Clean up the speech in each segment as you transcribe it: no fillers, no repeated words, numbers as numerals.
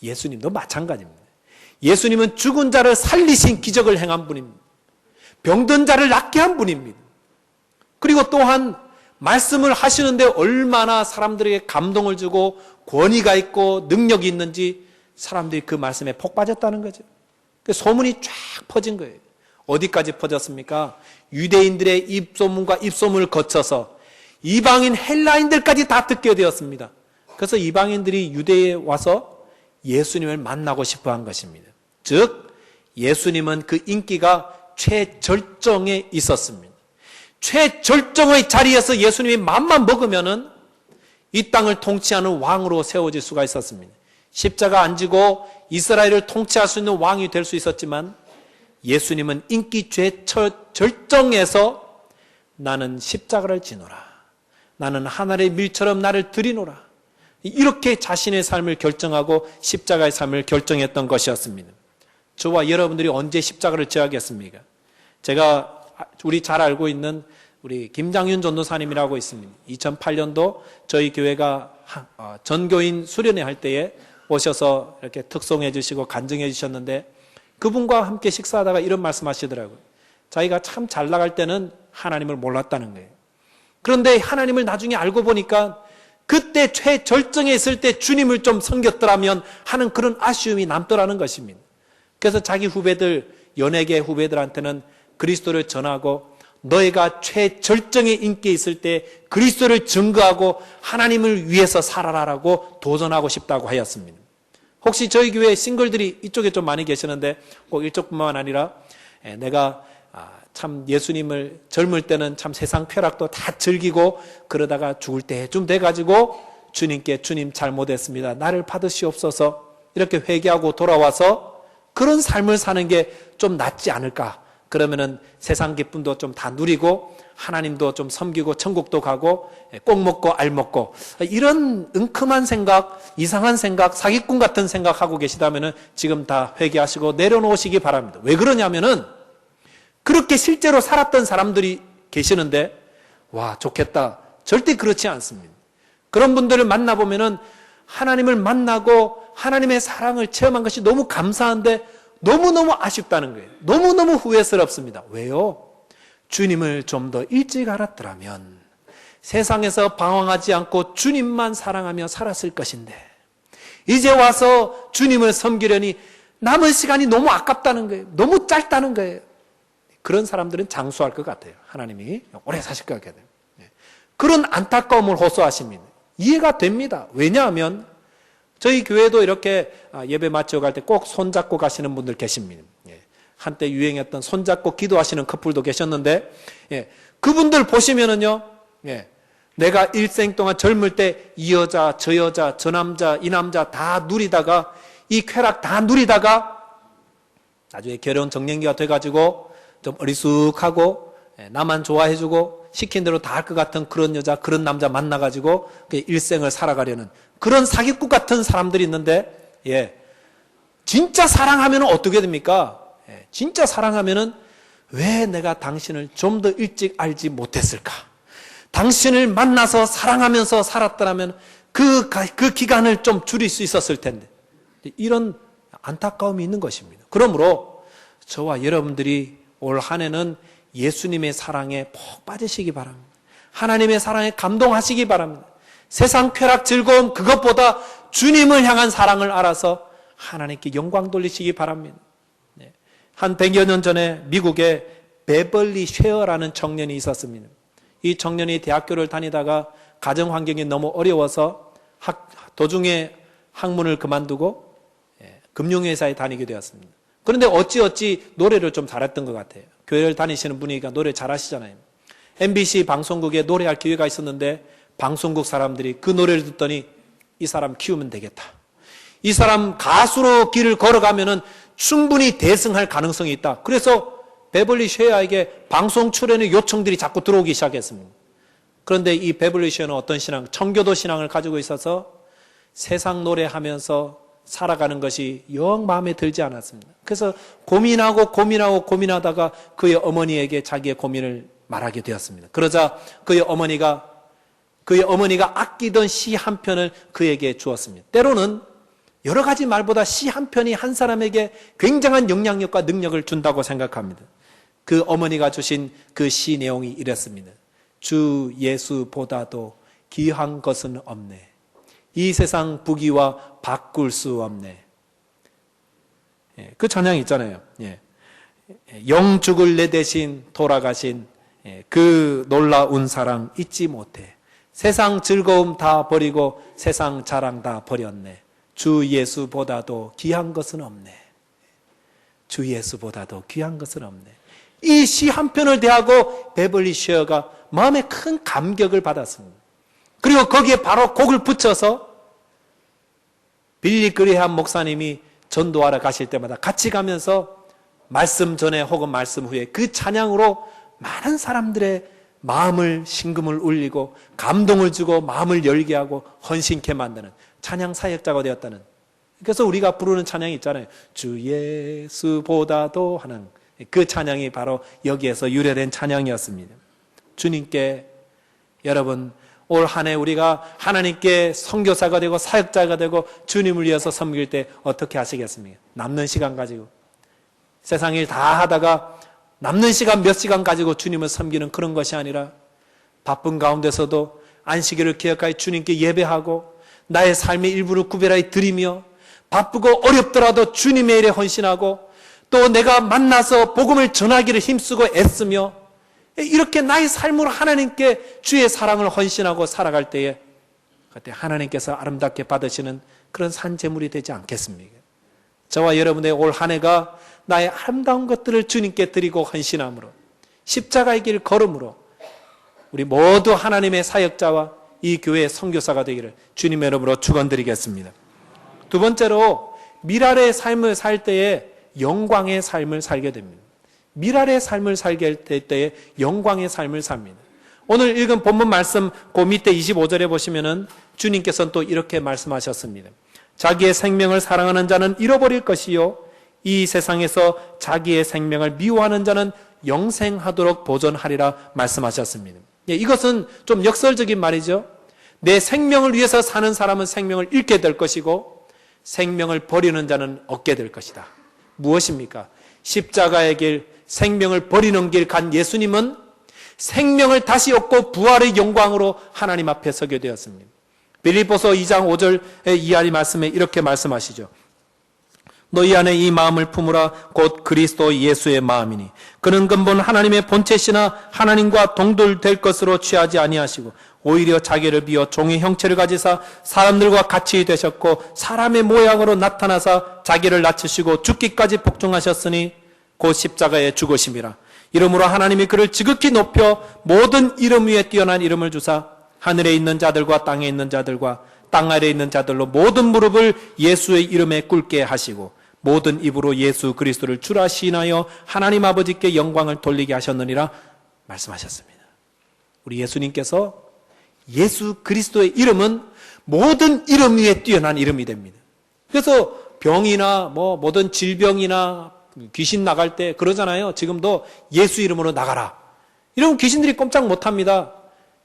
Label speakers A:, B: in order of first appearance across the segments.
A: 예수님도 마찬가지입니다. 예수님은 죽은 자를 살리신 기적을 행한 분입니다. 병든 자를 낫게 한 분입니다. 그리고 또한 말씀을 하시는데 얼마나 사람들에게 감동을 주고 권위가 있고 능력이 있는지 사람들이 그 말씀에 폭 빠졌다는 거죠. 소문이 쫙 퍼진 거예요. 어디까지 퍼졌습니까? 유대인들의 입소문과 입소문을 거쳐서 이방인 헬라인들까지 다 듣게 되었습니다. 그래서 이방인들이 유대에 와서 예수님을 만나고 싶어 한 것입니다. 즉 예수님은 그 인기가 최절정에 있었습니다. 최절정의 자리에서 예수님이 맘만 먹으면은 이 땅을 통치하는 왕으로 세워질 수가 있었습니다. 십자가 안 지고 이스라엘을 통치할 수 있는 왕이 될 수 있었지만 예수님은 인기 최절정에서 나는 십자가를 지노라. 나는 하늘의 밀처럼 나를 드리노라. 이렇게 자신의 삶을 결정하고 십자가의 삶을 결정했던 것이었습니다. 저와 여러분들이 언제 십자가를 져야겠습니까? 제가 우리 잘 알고 있는 우리 김장윤 전도사님이라고 있습니다. 2008년도 저희 교회가 전교인 수련회 할 때에 오셔서 이렇게 특송해 주시고 간증해 주셨는데 그분과 함께 식사하다가 이런 말씀 하시더라고요. 자기가 참 잘 나갈 때는 하나님을 몰랐다는 거예요. 그런데 하나님을 나중에 알고 보니까 그때 최절정에 있을 때 주님을 좀 섬겼더라면 하는 그런 아쉬움이 남더라는 것입니다. 그래서 자기 후배들, 연예계 후배들한테는 그리스도를 전하고 너희가 최절정의 인기에 있을 때 그리스도를 증거하고 하나님을 위해서 살아라라고 도전하고 싶다고 하였습니다. 혹시 저희 교회 싱글들이 이쪽에 좀 많이 계시는데 꼭 이쪽뿐만 아니라 내가 참 예수님을 젊을 때는 참 세상 쾌락도 다 즐기고 그러다가 죽을 때쯤 돼가지고 주님께 주님 잘못했습니다. 나를 받으시옵소서 이렇게 회개하고 돌아와서 그런 삶을 사는 게 좀 낫지 않을까. 그러면은 세상 기쁨도 좀 다 누리고 하나님도 좀 섬기고 천국도 가고 꼭 먹고 알 먹고 이런 은큼한 생각, 이상한 생각, 사기꾼 같은 생각하고 계시다면은 지금 다 회개하시고 내려놓으시기 바랍니다. 왜 그러냐면은 그렇게 실제로 살았던 사람들이 계시는데 와 좋겠다. 절대 그렇지 않습니다. 그런 분들을 만나보면은 하나님을 만나고 하나님의 사랑을 체험한 것이 너무 감사한데 너무너무 아쉽다는 거예요. 너무너무 후회스럽습니다. 왜요? 주님을 좀 더 일찍 알았더라면 세상에서 방황하지 않고 주님만 사랑하며 살았을 것인데 이제 와서 주님을 섬기려니 남은 시간이 너무 아깝다는 거예요. 너무 짧다는 거예요. 그런 사람들은 장수할 것 같아요. 하나님이 오래 사실 것 같아요. 그런 안타까움을 호소하십니다. 이해가 됩니다. 왜냐하면 저희 교회도 이렇게 예배 마치고 갈 때 꼭 손잡고 가시는 분들 계십니다. 한때 유행했던 손잡고 기도하시는 커플도 계셨는데 그분들 보시면은요 내가 일생 동안 젊을 때 이 여자 저 여자 저 남자 이 남자 다 누리다가 이 쾌락 다 누리다가 나중에 결혼 정년기가 돼가지고 좀 어리숙하고 나만 좋아해주고 시킨 대로 다 할 것 같은 그런 여자 그런 남자 만나가지고 일생을 살아가려는 그런 사기꾼 같은 사람들이 있는데 진짜 사랑하면 어떻게 됩니까? 진짜 사랑하면은 왜 내가 당신을 좀 더 일찍 알지 못했을까? 당신을 만나서 사랑하면서 살았더라면 그 기간을 좀 줄일 수 있었을 텐데 이런 안타까움이 있는 것입니다. 그러므로 저와 여러분들이 올 한 해는 예수님의 사랑에 푹 빠지시기 바랍니다. 하나님의 사랑에 감동하시기 바랍니다. 세상 쾌락 즐거움 그것보다 주님을 향한 사랑을 알아서 하나님께 영광 돌리시기 바랍니다. 한 100여 년 전에 미국에 베벌리 쉐어라는 청년이 있었습니다. 이 청년이 대학교를 다니다가 가정 환경이 너무 어려워서 도중에 학문을 그만두고 금융회사에 다니게 되었습니다. 그런데 어찌 노래를 좀 잘했던 것 같아요. 교회를 다니시는 분이니까 노래 잘하시잖아요. MBC 방송국에 노래할 기회가 있었는데 방송국 사람들이 그 노래를 듣더니 이 사람 키우면 되겠다. 이 사람 가수로 길을 걸어가면은 충분히 대승할 가능성이 있다. 그래서 베벌리 쉐어에게 방송 출연의 요청들이 자꾸 들어오기 시작했습니다. 그런데 이 베벌리 쉐어는 어떤 신앙, 청교도 신앙을 가지고 있어서 세상 노래하면서 살아가는 것이 영 마음에 들지 않았습니다. 그래서 고민하다가 그의 어머니에게 자기의 고민을 말하게 되었습니다. 그러자 그의 어머니가 아끼던 시 한 편을 그에게 주었습니다. 때로는 여러 가지 말보다 시 한 편이 한 사람에게 굉장한 영향력과 능력을 준다고 생각합니다. 그 어머니가 주신 그 시 내용이 이랬습니다. 주 예수보다도 귀한 것은 없네. 이 세상 부귀와 바꿀 수 없네. 그 찬양 있잖아요. 영죽을 내 대신 돌아가신 그 놀라운 사랑 잊지 못해. 세상 즐거움 다 버리고 세상 자랑 다 버렸네. 주 예수보다도 귀한 것은 없네. 주 예수보다도 귀한 것은 없네. 이 시 한 편을 대하고 베벌리 쉐어가 마음에 큰 감격을 받았습니다. 그리고 거기에 바로 곡을 붙여서 빌리 그레이엄 목사님이 전도하러 가실 때마다 같이 가면서 말씀 전에 혹은 말씀 후에 그 찬양으로 많은 사람들의 마음을 심금을 울리고 감동을 주고 마음을 열게 하고 헌신케 만드는 찬양 사역자가 되었다는. 그래서 우리가 부르는 찬양이 있잖아요. 주 예수보다도 하는 그 찬양이 바로 여기에서 유래된 찬양이었습니다. 주님께 여러분 올 한 해 우리가 하나님께 선교사가 되고 사역자가 되고 주님을 위해서 섬길 때 어떻게 하시겠습니까? 남는 시간 가지고 세상 일 다 하다가 남는 시간 몇 시간 가지고 주님을 섬기는 그런 것이 아니라 바쁜 가운데서도 안식일을 기억하여 주님께 예배하고 나의 삶의 일부를 구별하여 드리며 바쁘고 어렵더라도 주님의 일에 헌신하고 또 내가 만나서 복음을 전하기를 힘쓰고 애쓰며 이렇게 나의 삶으로 하나님께 주의 사랑을 헌신하고 살아갈 때에 그때 하나님께서 아름답게 받으시는 그런 산제물이 되지 않겠습니까? 저와 여러분의 올 한 해가 나의 아름다운 것들을 주님께 드리고 헌신함으로 십자가의 길 걸음으로 우리 모두 하나님의 사역자와 이 교회의 선교사가 되기를 주님의 이름으로 축원드리겠습니다. 두 번째로 미랄의 삶을 살 때에 영광의 삶을 살게 됩니다. 미랄의 삶을 살게 될 때에 영광의 삶을 삽니다. 오늘 읽은 본문 말씀 그 밑에 25절에 보시면은 주님께서는 또 이렇게 말씀하셨습니다. 자기의 생명을 사랑하는 자는 잃어버릴 것이요 이 세상에서 자기의 생명을 미워하는 자는 영생하도록 보존하리라 말씀하셨습니다. 이것은 좀 역설적인 말이죠. 내 생명을 위해서 사는 사람은 생명을 잃게 될 것이고 생명을 버리는 자는 얻게 될 것이다. 무엇입니까? 십자가의 길, 생명을 버리는 길 간 예수님은 생명을 다시 얻고 부활의 영광으로 하나님 앞에 서게 되었습니다. 빌립보서 2장 5절 이하의 말씀에 이렇게 말씀하시죠. 너희 안에 이 마음을 품으라 곧 그리스도 예수의 마음이니 그는 근본 하나님의 본체시나 하나님과 동돌될 것으로 취하지 아니하시고 오히려 자기를 비워 종의 형체를 가지사 사람들과 같이 되셨고 사람의 모양으로 나타나사 자기를 낮추시고 죽기까지 복종하셨으니 곧 십자가에 죽으심이라. 이러므로 하나님이 그를 지극히 높여 모든 이름 위에 뛰어난 이름을 주사 하늘에 있는 자들과 땅에 있는 자들과 땅 아래에 있는 자들로 모든 무릎을 예수의 이름에 꿇게 하시고 모든 입으로 예수 그리스도를 주라 시인하여 하나님 아버지께 영광을 돌리게 하셨느니라 말씀하셨습니다. 우리 예수님께서 예수 그리스도의 이름은 모든 이름 위에 뛰어난 이름이 됩니다. 그래서 병이나 모든 질병이나 귀신 나갈 때 그러잖아요. 지금도 예수 이름으로 나가라. 이러면 귀신들이 꼼짝 못합니다.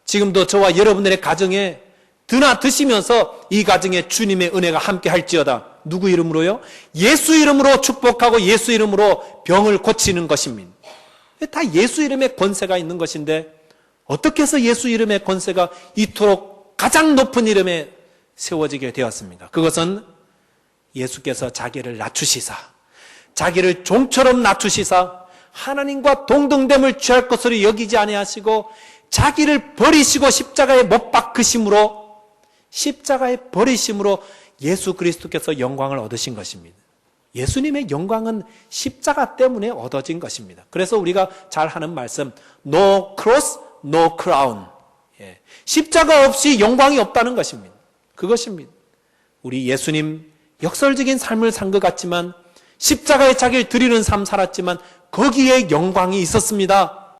A: 지금도 저와 여러분들의 가정에 드나 드시면서 이 가정에 주님의 은혜가 함께 할지어다. 누구 이름으로요? 예수 이름으로 축복하고 예수 이름으로 병을 고치는 것입니다. 다 예수 이름의 권세가 있는 것인데 어떻게 해서 예수 이름의 권세가 이토록 가장 높은 이름에 세워지게 되었습니까? 그것은 예수께서 자기를 낮추시사 자기를 종처럼 낮추시사 하나님과 동등됨을 취할 것으로 여기지 아니하시고 자기를 버리시고 십자가에 못 박으심으로 십자가에 버리심으로 예수 그리스도께서 영광을 얻으신 것입니다. 예수님의 영광은 십자가 때문에 얻어진 것입니다. 그래서 우리가 잘 하는 말씀 No cross, no crown. 십자가 없이 영광이 없다는 것입니다. 그것입니다. 우리 예수님 역설적인 삶을 산 것 같지만 십자가에 자기를 드리는 삶 살았지만 거기에 영광이 있었습니다.